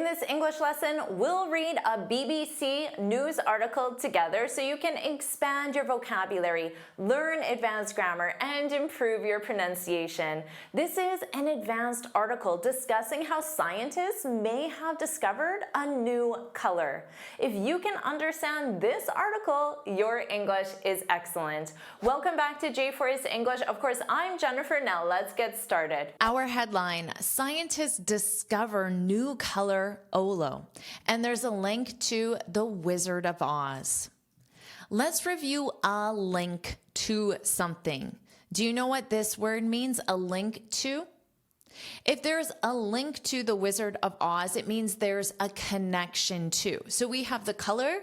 this English lesson, we'll read a BBC news article together so you can expand your vocabulary, learn advanced grammar, and improve your pronunciation. This is an advanced article discussing how scientists may have discovered a new color. If you can understand this article, your English is excellent. Welcome back to JForrest English. Of course, I'm Jennifer. Now let's get started. Our headline, scientists discover new color Olo, and there's a link to The Wizard of Oz. Let's review a link to something. Do you know what this word means, a link to? If there's a link to The Wizard of Oz, it means there's a connection to. So we have the color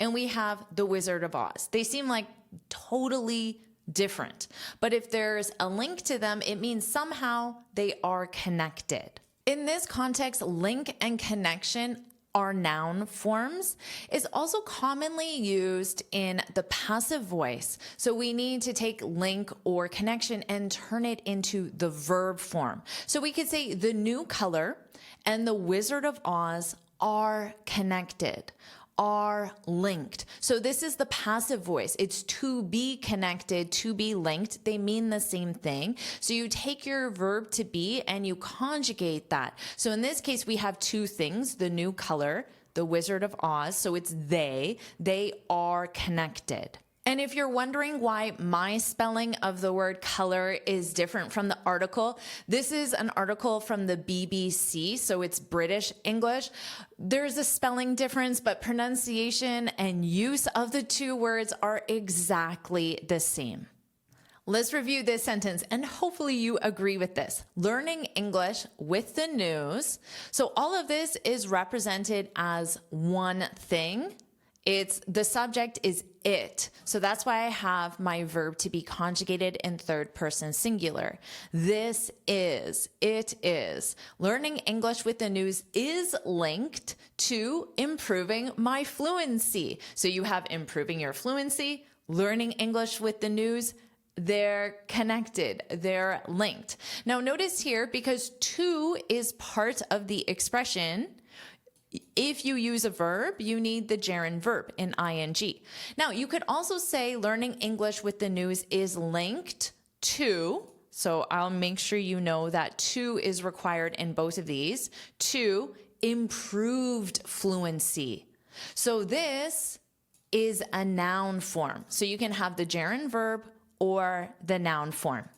and we have The Wizard of Oz. They seem like totally different. But if there's a link to them, it means somehow they are connected. In this context, link and connection are noun forms. It's also commonly used in the passive voice. So we need to take link or connection and turn it into the verb form. So we could say the new color and the Wizard of Oz are connected, are linked. So this is the passive voice. It's to be connected, to be linked. They mean the same thing. So you take your verb to be and you conjugate that. So in this case, we have two things, the new color, the Wizard of Oz. So it's they are connected. And if you're wondering why my spelling of the word color is different from the article, this is an article from the BBC, so it's British English. There's a spelling difference, but pronunciation and use of the two words are exactly the same. Let's review this sentence, and hopefully you agree with this. Learning English with the news. So all of this is represented as one thing. The subject is it. So that's why I have my verb to be conjugated in third person singular. This is, it is. Learning English with the news is linked to improving my fluency. So you have improving your fluency, learning English with the news, they're connected, they're linked. Now notice here, because to is part of the expression, if you use a verb, you need the gerund verb in ing. Now, you could also say learning English with the news is linked to, so I'll make sure you know that to is required in both of these, to improved fluency. So this is a noun form. So you can have the gerund verb or the noun form.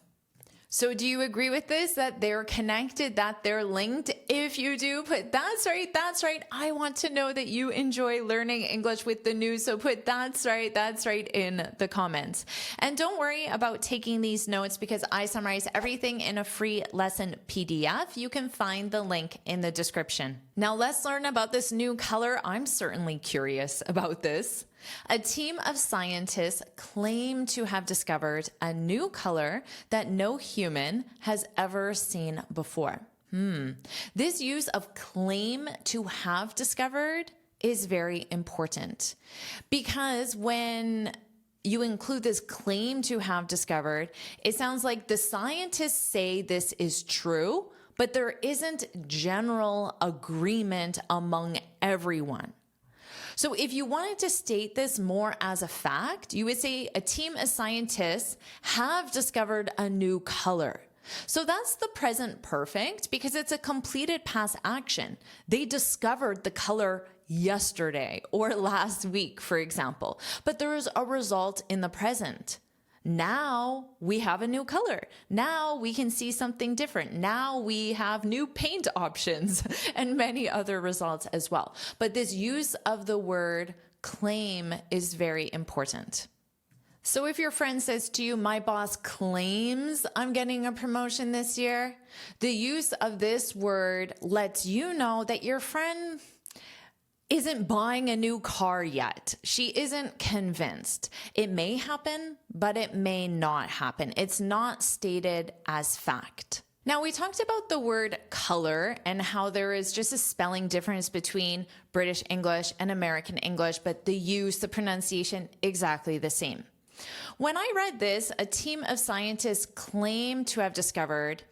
So do you agree with this, that they're connected, that they're linked? If you do, put that's right. I want to know that you enjoy learning English with the news. So put that's right in the comments. And don't worry about taking these notes because I summarize everything in a free lesson PDF. You can find the link in the description. Now let's learn about this new color. I'm certainly curious about this. A team of scientists claim to have discovered a new color that no human has ever seen before. This use of claim to have discovered is very important because when you include this claim to have discovered, it sounds like the scientists say this is true, but there isn't general agreement among everyone. So if you wanted to state this more as a fact, you would say a team of scientists have discovered a new color. So that's the present perfect because it's a completed past action. They discovered the color yesterday or last week, for example, but there is a result in the present. Now we have a new color. Now we can see something different. Now we have new paint options and many other results as well. But this use of the word claim is very important. So if your friend says to you, my boss claims I'm getting a promotion this year, the use of this word lets you know that your friend isn't buying a new car yet. She isn't convinced. It may happen, but it may not happen. It's not stated as fact. Now, we talked about the word color and how there is just a spelling difference between British English and American English, but the use, the pronunciation, exactly the same. When I read this, a team of scientists claim to have discovered,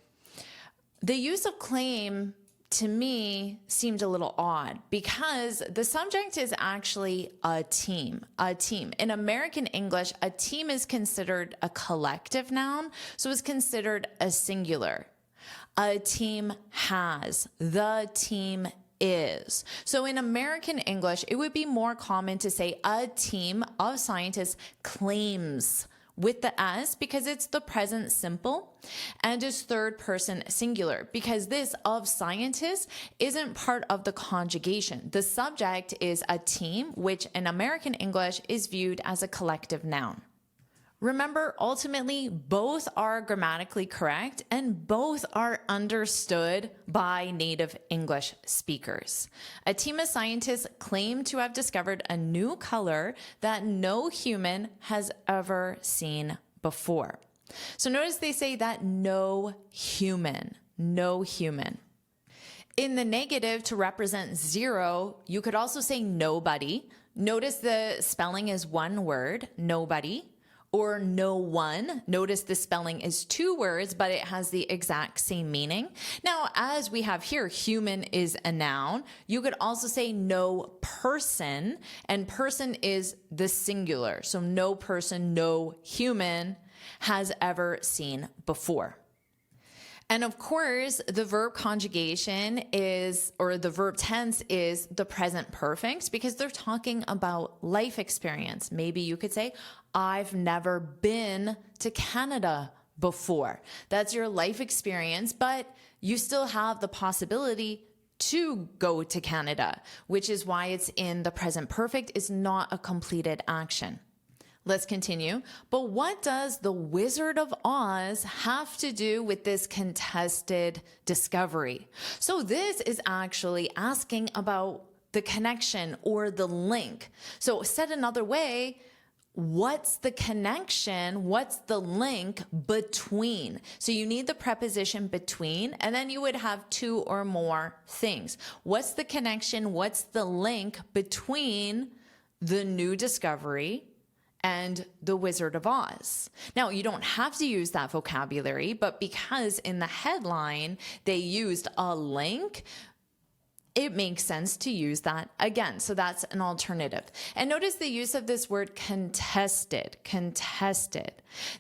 the use of claim to me seemed a little odd because the subject is actually a team. A team. In American English, a team is considered a collective noun, so it's considered a singular. A team has. The team is. So in American English, it would be more common to say a team of scientists claims with the S because it's the present simple and it's third person singular because this of scientists isn't part of the conjugation. The subject is a team, which in American English is viewed as a collective noun. Remember, ultimately, both are grammatically correct and both are understood by native English speakers. A team of scientists claim to have discovered a new color that no human has ever seen before. So notice they say that no human. In the negative, to represent zero, you could also say nobody. Notice the spelling is one word, nobody. Or no one. Notice the spelling is two words, but it has the exact same meaning. Now, as we have here, human is a noun. You could also say no person, and person is the singular. So no person, no human has ever seen before. And of course, the verb conjugation is, or the verb tense is the present perfect because they're talking about life experience. Maybe you could say, I've never been to Canada before. That's your life experience, but you still have the possibility to go to Canada, which is why it's in the present perfect. It's not a completed action. Let's continue. But what does the Wizard of Oz have to do with this contested discovery? So this is actually asking about the connection or the link. So said another way, what's the connection? What's the link between? So you need the preposition between, and then you would have two or more things. What's the connection? What's the link between the new discovery and the Wizard of Oz? Now, you don't have to use that vocabulary, but because in the headline they used a link, it makes sense to use that again. So that's an alternative. And notice the use of this word contested.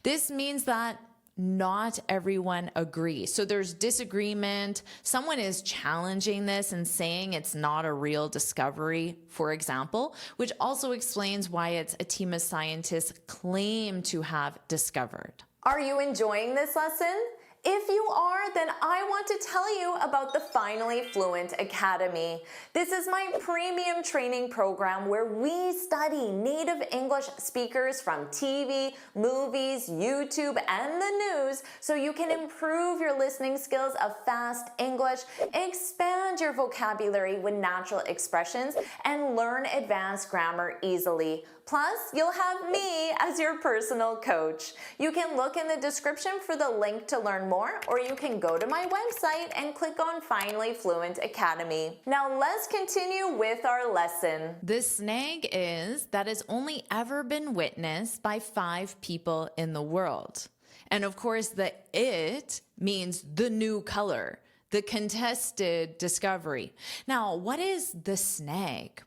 This means that not everyone agrees. So there's disagreement. Someone is challenging this and saying it's not a real discovery, for example, which also explains why it's a team of scientists claim to have discovered. Are you enjoying this lesson? If you are, then I want to tell you about the Finally Fluent Academy. This is my premium training program where we study native English speakers from TV, movies, YouTube, and the news so you can improve your listening skills of fast English, expand your vocabulary with natural expressions, and learn advanced grammar easily. Plus, you'll have me as your personal coach. You can look in the description for the link to learn more, or you can go to my website and click on Finally Fluent Academy. Now let's continue with our lesson. The snag is that it's only ever been witnessed by 5 people in the world. And of course, the it means the new color, the contested discovery. Now, what is the snag?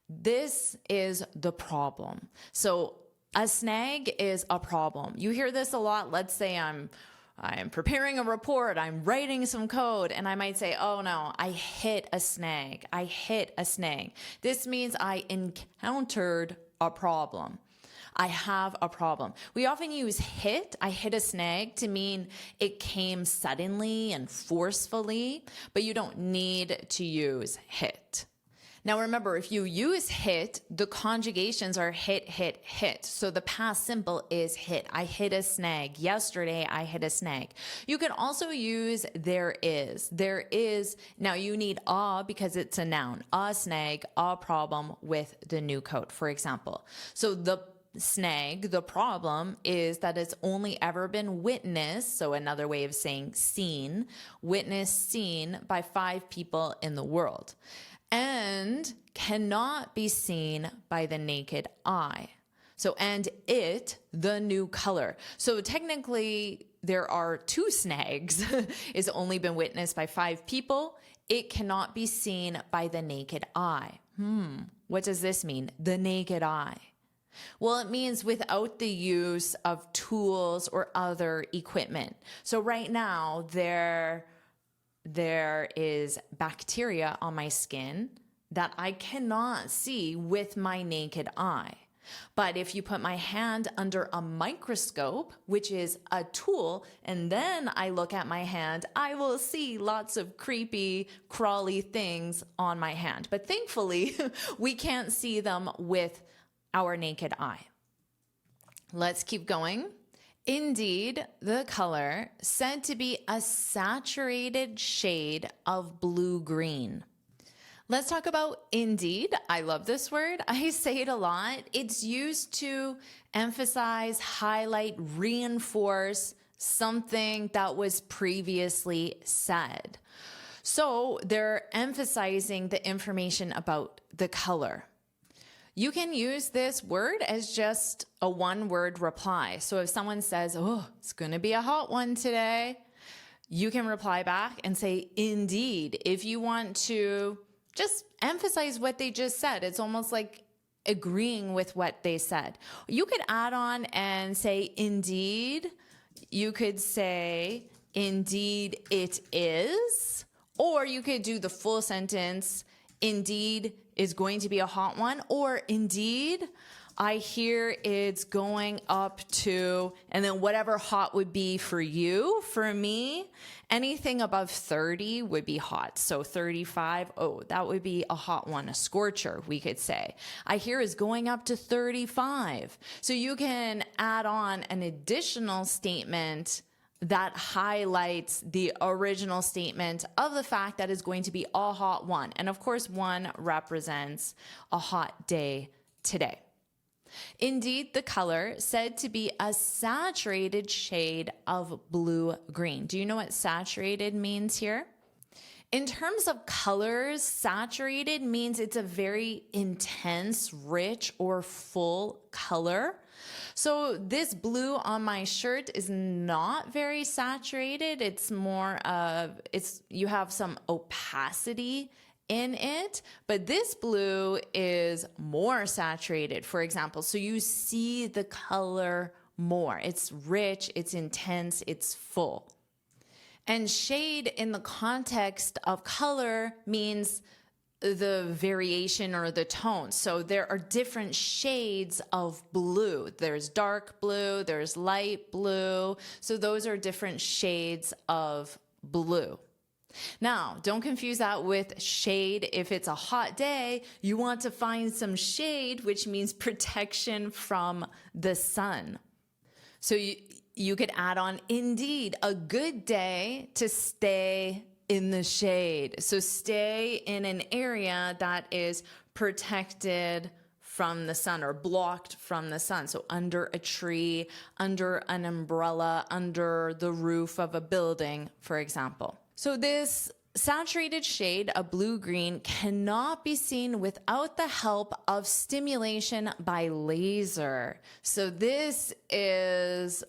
This is the problem. So a snag is a problem. You hear this a lot. Let's say I'm preparing a report, I'm writing some code, and I might say, oh no, I hit a snag. This means I encountered a problem. I have a problem. We often use hit, I hit a snag, to mean it came suddenly and forcefully, but you don't need to use hit. Now remember, if you use hit, the conjugations are hit, hit, hit. So the past simple is hit. I hit a snag. Yesterday, I hit a snag. You can also use there is. There is, now you need a because it's a noun. A snag, a problem with the new code, for example. So the snag, the problem, is that it's only ever been witnessed, so another way of saying seen, witnessed, seen by 5 people in the world, and cannot be seen by the naked eye. So, and it, the new color. So technically, there are 2 snags is only been witnessed by 5 people. It cannot be seen by the naked eye. What does this mean? The naked eye. Well, it means without the use of tools or other equipment. So right now there is bacteria on my skin that I cannot see with my naked eye. But if you put my hand under a microscope, which is a tool, and then I look at my hand, I will see lots of creepy, crawly things on my hand. But thankfully, we can't see them with our naked eye. Let's keep going. Indeed, the color said to be a saturated shade of blue-green. Let's talk about indeed. I love this word. I say it a lot. It's used to emphasize, highlight, reinforce something that was previously said. So they're emphasizing the information about the color. You can use this word as just a one-word reply. So if someone says, oh, it's going to be a hot one today, you can reply back and say, indeed. If you want to just emphasize what they just said, it's almost like agreeing with what they said. You could add on and say, indeed. You could say, indeed it is. Or you could do the full sentence, indeed is going to be a hot one, or indeed, I hear it's going up to, and then whatever hot would be for you. For me, anything above 30 would be hot. So 35, oh, that would be a hot one, a scorcher, we could say. I hear is going up to 35. So you can add on an additional statement that highlights the original statement of the fact that is going to be a hot one. And of course, one represents a hot day today. Indeed, the color said to be a saturated shade of blue-green. Do you know what saturated means here? In terms of colors, saturated means it's a very intense, rich, or full color. So this blue on my shirt is not very saturated. It's more of, you have some opacity in it, but this blue is more saturated, for example. So you see the color more. It's rich, it's intense, it's full. And shade in the context of color means the variation or the tone. So there are different shades of blue. There's dark blue, there's light blue. So those are different shades of blue. Now, don't confuse that with shade. If it's a hot day, you want to find some shade, which means protection from the sun. So you could add on, indeed, a good day to stay in the shade. So stay in an area that is protected from the sun or blocked from the sun. So under a tree, under an umbrella, under the roof of a building, for example. So this saturated shade of blue-green cannot be seen without the help of stimulation by laser. So this is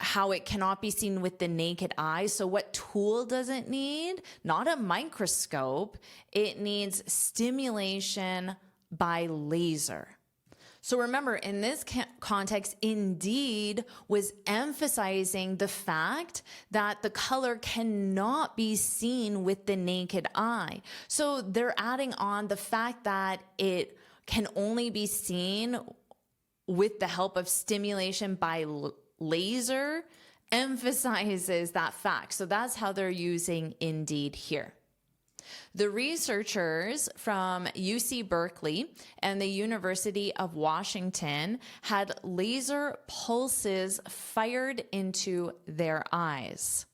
how it cannot be seen with the naked eye. So what tool does it need? Not a microscope. It needs stimulation by laser. So remember, in this context, indeed was emphasizing the fact that the color cannot be seen with the naked eye. So they're adding on the fact that it can only be seen with the help of stimulation by laser, emphasizes that fact. So that's how they're using indeed here. The researchers from UC Berkeley and the University of Washington had laser pulses fired into their eyes.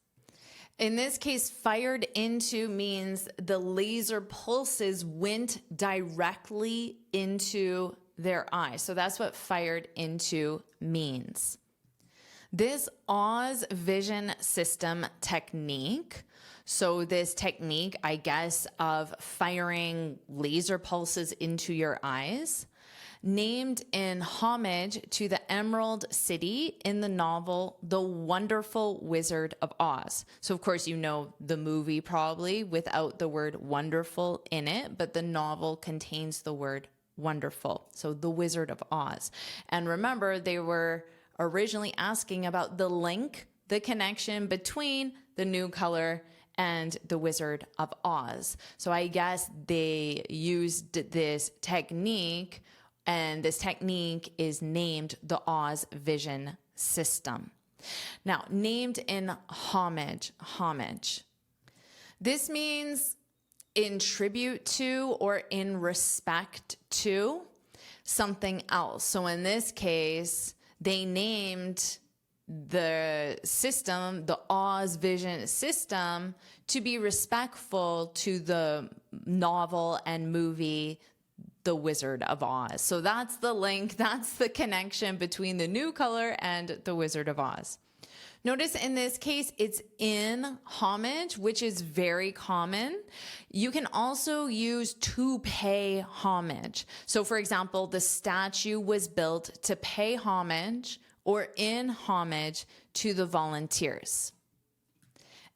In this case, fired into means the laser pulses went directly into their eyes. So that's what fired into means. This Oz vision system technique, so this technique, I guess, of firing laser pulses into your eyes, named in homage to the Emerald City in the novel The Wonderful Wizard of Oz. So, of course, you know the movie probably without the word wonderful in it, but the novel contains the word wonderful. So, The Wizard of Oz. And remember, they were originally asking about the link, the connection between the new color and the Wizard of Oz. So I guess they used this technique, and this technique is named the Oz Vision System. Now, named in homage. This means in tribute to or in respect to something else. So in this case, they named the system, the Oz Vision System, to be respectful to the novel and movie The Wizard of Oz. So that's the link, that's the connection between the new color and The Wizard of Oz. Notice in this case, it's in homage, which is very common. You can also use to pay homage. So for example, the statue was built to pay homage or in homage to the volunteers.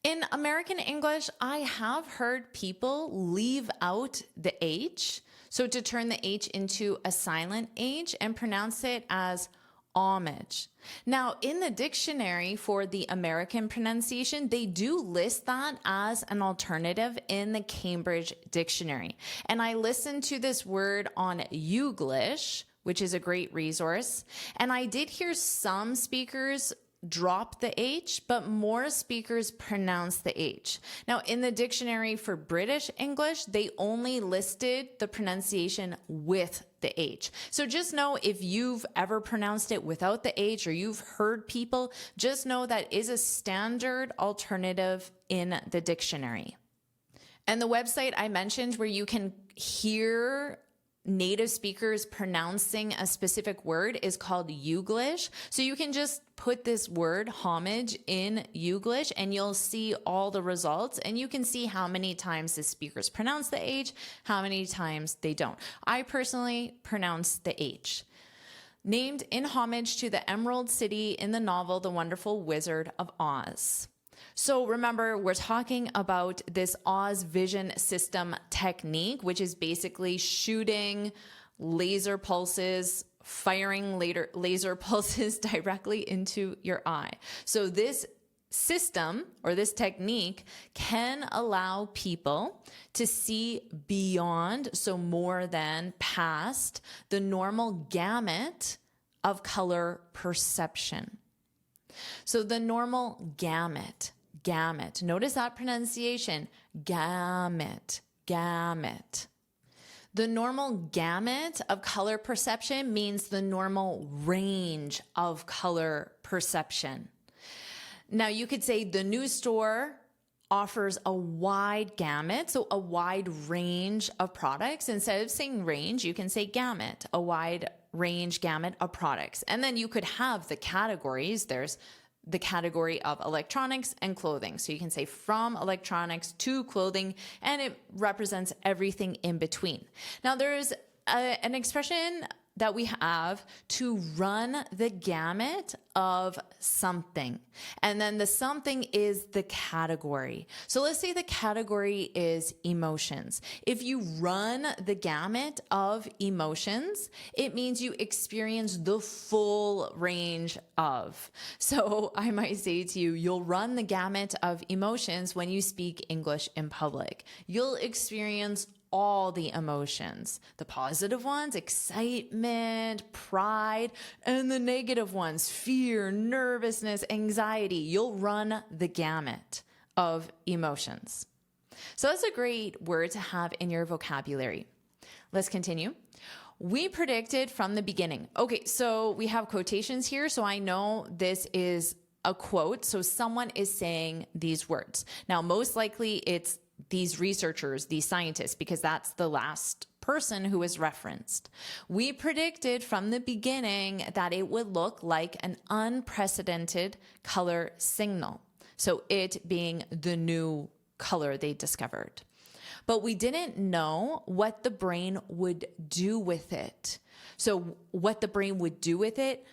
In American English, I have heard people leave out the H, so to turn the H into a silent H and pronounce it as homage. Now, in the dictionary for the American pronunciation, they do list that as an alternative in the Cambridge Dictionary. And I listened to this word on Youglish, which is a great resource. And I did hear some speakers drop the H, but more speakers pronounce the H. Now, in the dictionary for British English, they only listed the pronunciation with the H. So just know if you've ever pronounced it without the H or you've heard people, just know that is a standard alternative in the dictionary. And the website I mentioned where you can hear native speakers pronouncing a specific word is called Youglish. So you can just put this word homage in Youglish and you'll see all the results, and you can see how many times the speakers pronounce the H, how many times they don't. I personally pronounce the H. Named in homage to the Emerald City in the novel The Wonderful Wizard of Oz. So remember, we're talking about this Oz Vision System technique, which is basically shooting laser pulses, firing laser pulses directly into your eye. So this system or this technique can allow people to see beyond, so more than past, the normal gamut of color perception. So the normal gamut. Notice that pronunciation, gamut. The normal gamut of color perception means the normal range of color perception. Now you could say the news store offers a wide gamut, so a wide range of products. Instead of saying range, you can say gamut, a wide range gamut of products. And then you could have the categories. There's the category of electronics and clothing. So you can say from electronics to clothing, and it represents everything in between. Now there's an expression that we have to run the gamut of something. And then the something is the category. So let's say the category is emotions. If you run the gamut of emotions, it means you experience the full range of. So I might say to you, you'll run the gamut of emotions when you speak English in public. You'll experience all the emotions, the positive ones, excitement, pride, and the negative ones, fear, nervousness, anxiety. You'll run the gamut of emotions. So that's a great word to have in your vocabulary. Let's continue. We predicted from the beginning. Okay, so we have quotations here, so I know this is a quote. So someone is saying these words. Now, most likely it's these researchers, these scientists, because that's the last person who is referenced. We predicted from the beginning that it would look like an unprecedented color signal. So it being the new color they discovered. but we didn't know what the brain would do with it. So what the brain would do with it,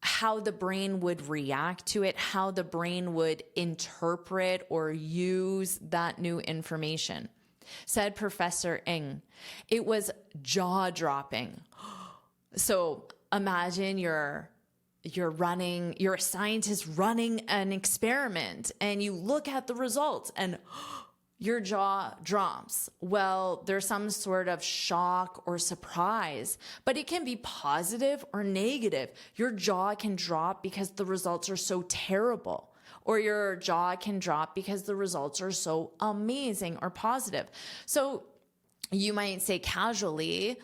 how the brain would react to it, how the brain would interpret or use that new information. Said Professor Ng, it was jaw-dropping. So imagine you're a scientist running an experiment and you look at the results and your jaw drops. Well, there's some sort of shock or surprise, but it can be positive or negative. Your jaw can drop because the results are so terrible, or your jaw can drop because the results are so amazing or positive. So you might say casually,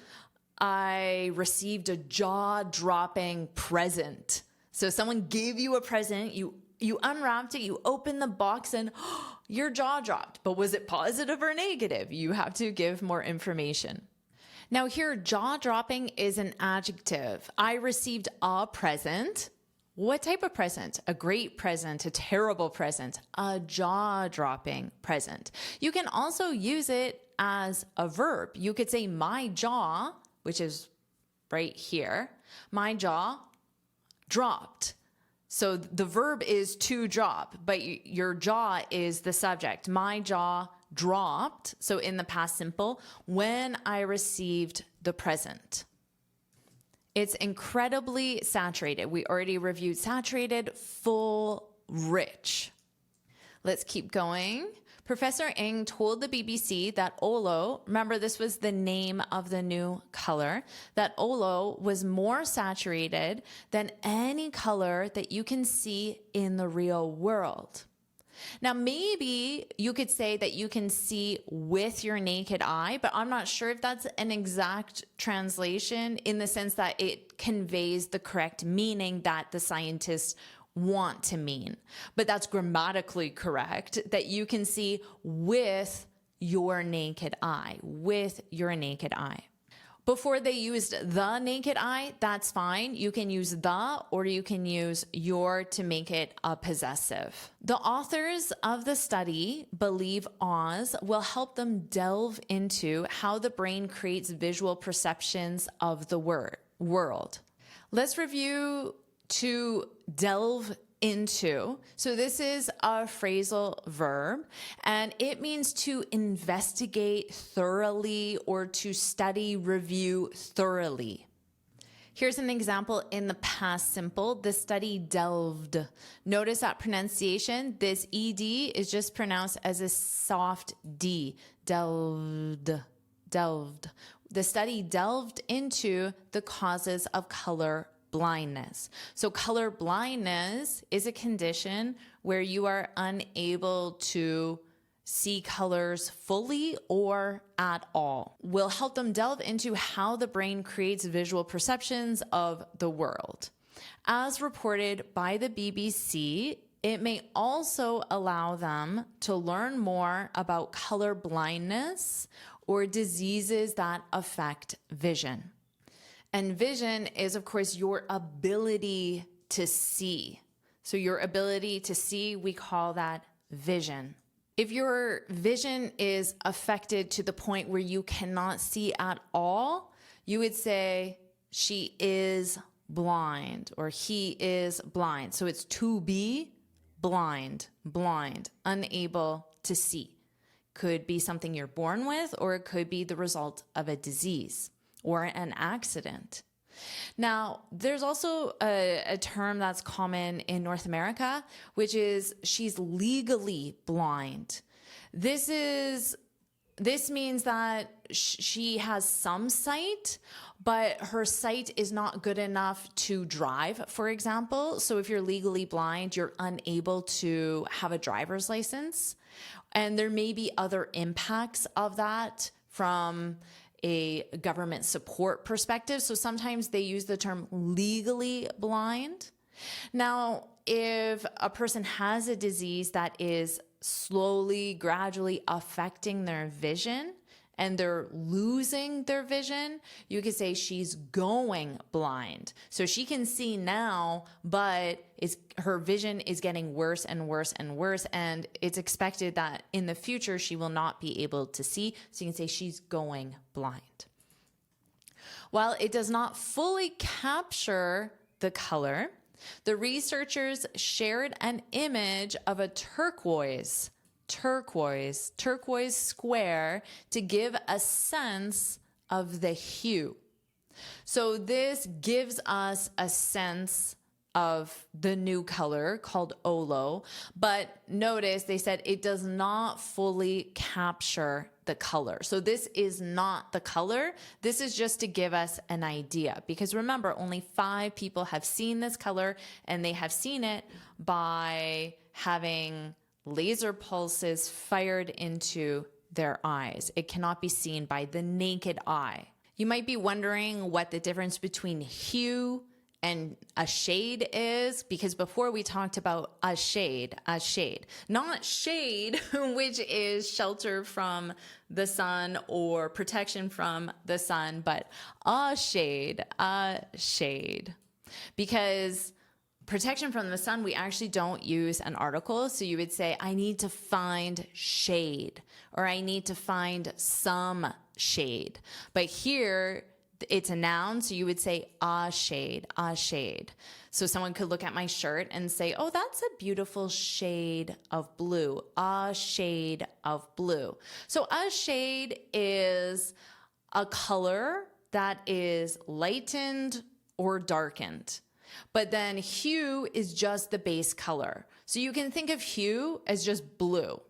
I received a jaw-dropping present. So someone gave you a present, you unwrapped it, you opened the box, and your jaw dropped. But was it positive or negative? You have to give more information. Now here, jaw-dropping is an adjective. I received a present. What type of present? A great present, a terrible present, a jaw-dropping present. You can also use it as a verb. You could say my jaw, which is right here, my jaw dropped. So the verb is to drop, but your jaw is the subject. My jaw dropped. So in the past simple, when I received the present. It's incredibly saturated. We already reviewed saturated, full, rich. Let's keep going. Professor Ng told the BBC that Olo, remember this was the name of the new color, that Olo was more saturated than any color that you can see in the real world. Now, maybe you could say that you can see with your naked eye, but I'm not sure if that's an exact translation in the sense that it conveys the correct meaning that the scientists want to mean. But that's grammatically correct, that you can see with your naked eye, with your naked eye. Before they used the naked eye, that's fine. You can use the, or you can use your to make it a possessive. The authors of the study believe Oz will help them delve into how the brain creates visual perceptions of the world. Let's review to delve into. So this is a phrasal verb, and it means to investigate thoroughly or to study, review thoroughly. Here's an example in the past simple. The study delved. Notice that pronunciation. This ED is just pronounced as a soft D. Delved. Delved. The study delved into the causes of color blindness. So color blindness is a condition where you are unable to see colors fully or at all. We'll help them delve into how the brain creates visual perceptions of the world. As reported by the BBC, it may also allow them to learn more about color blindness or diseases that affect vision. And vision is, of course, your ability to see. So your ability to see, we call that vision. If your vision is affected to the point where you cannot see at all, you would say she is blind or he is blind. So it's to be blind, unable to see. Could be something you're born with, or it could be the result of a disease or an accident. Now, there's also a term that's common in North America, which is she's legally blind. This means that she has some sight, but her sight is not good enough to drive, for example. So if you're legally blind, you're unable to have a driver's license. And there may be other impacts of that from a government support perspective. So sometimes they use the term legally blind. Now, if a person has a disease that is slowly, gradually affecting their vision, and they're losing their vision, you could say she's going blind. So she can see now, but her vision is getting worse and worse and worse. And it's expected that in the future, she will not be able to see. So you can say she's going blind. While it does not fully capture the color, the researchers shared an image of a turquoise square to give a sense of the hue. So this gives us a sense of the new color called Olo, but notice they said it does not fully capture the color. So this is not the color. This is just to give us an idea, because remember, only 5 people have seen this color, and they have seen it by having laser pulses fired into their eyes. It cannot be seen by the naked eye. You might be wondering what the difference between hue and a shade is, because before we talked about a shade, not shade, which is shelter from the sun or protection from the sun, but a shade. Because protection from the sun, we actually don't use an article. So you would say, I need to find shade, or I need to find some shade. But here, it's a noun, so you would say a shade, a shade. So someone could look at my shirt and say, oh, that's a beautiful shade of blue, a shade of blue. So a shade is a color that is lightened or darkened. But then hue is just the base color. So you can think of hue as just blue.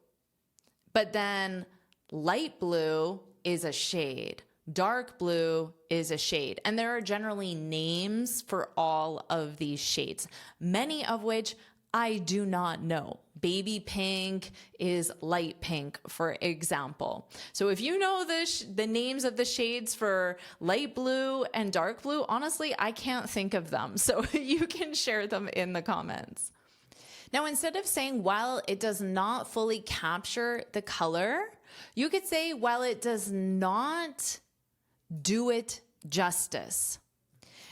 But then light blue is a shade. Dark blue is a shade, and there are generally names for all of these shades, many of which I do not know. Baby pink is light pink, for example. So if you know the names of the shades for light blue and dark blue, honestly, I can't think of them. So you can share them in the comments. Now, instead of saying, while it does not fully capture the color, you could say, while it does not do it justice.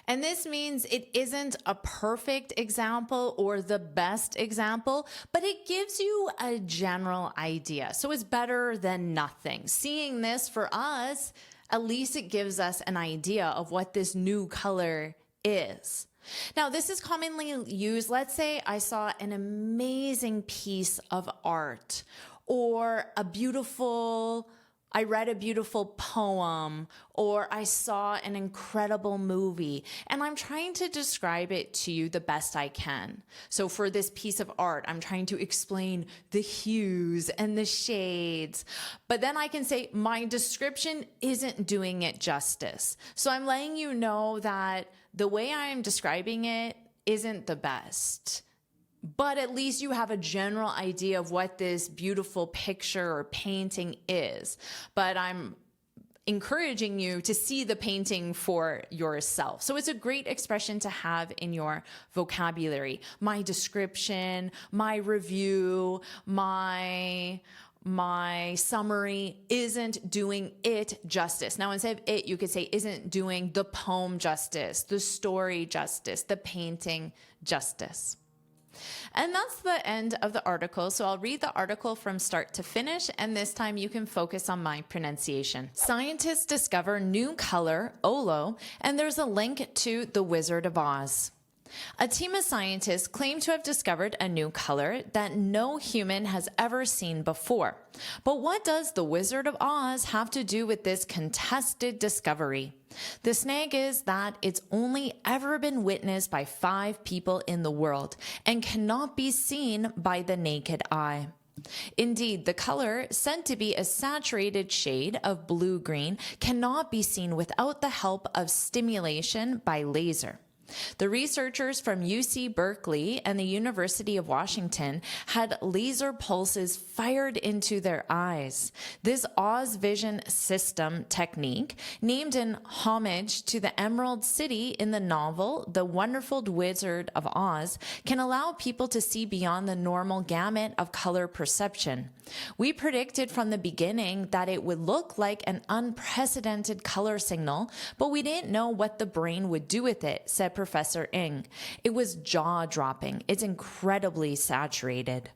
And this means it isn't a perfect example or the best example, but it gives you a general idea. So it's better than nothing. Seeing this for us, at least it gives us an idea of what this new color is. Now, this is commonly used. Let's say I saw an amazing piece of art, or I read a beautiful poem, or I saw an incredible movie, and I'm trying to describe it to you the best I can. So for this piece of art, I'm trying to explain the hues and the shades, but then I can say my description isn't doing it justice. So I'm letting you know that the way I'm describing it isn't the best. But at least you have a general idea of what this beautiful picture or painting is. But I'm encouraging you to see the painting for yourself. So it's a great expression to have in your vocabulary. My description, my review, my summary isn't doing it justice. Now, instead of it, you could say isn't doing the poem justice, the story justice, the painting justice. And that's the end of the article. So I'll read the article from start to finish, and this time you can focus on my pronunciation. Scientists discover new color, Olo, and there's a link to The Wizard of Oz. A team of scientists claim to have discovered a new color that no human has ever seen before. But what does The Wizard of Oz have to do with this contested discovery? The snag is that it's only ever been witnessed by 5 people in the world and cannot be seen by the naked eye. Indeed, the color, said to be a saturated shade of blue-green, cannot be seen without the help of stimulation by laser. The researchers from UC Berkeley and the University of Washington had laser pulses fired into their eyes. This Oz vision system technique, named in homage to the Emerald City in the novel The Wonderful Wizard of Oz, can allow people to see beyond the normal gamut of color perception. We predicted from the beginning that it would look like an unprecedented color signal, but we didn't know what the brain would do with it, said Professor Ng. It was jaw-dropping. It's incredibly saturated.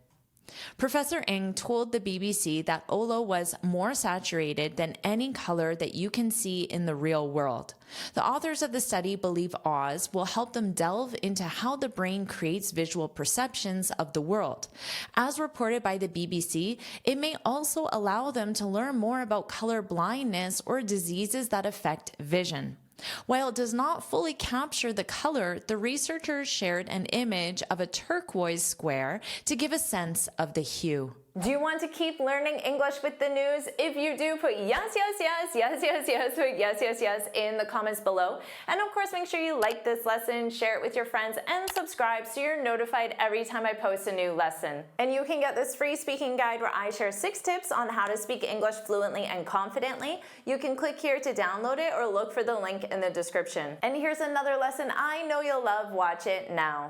Professor Ng told the BBC that Olo was more saturated than any color that you can see in the real world. The authors of the study believe Oz will help them delve into how the brain creates visual perceptions of the world. As reported by the BBC, it may also allow them to learn more about color blindness or diseases that affect vision. While it does not fully capture the color, the researchers shared an image of a turquoise square to give a sense of the hue. Do you want to keep learning English with the news? If you do, put yes, yes, yes, yes, yes, yes, put yes, yes, yes in the comments below. And of course, make sure you like this lesson, share it with your friends, and subscribe so you're notified every time I post a new lesson. And you can get this free speaking guide where I share 6 tips on how to speak English fluently and confidently. You can click here to download it or look for the link in the description. And here's another lesson I know you'll love. Watch it now.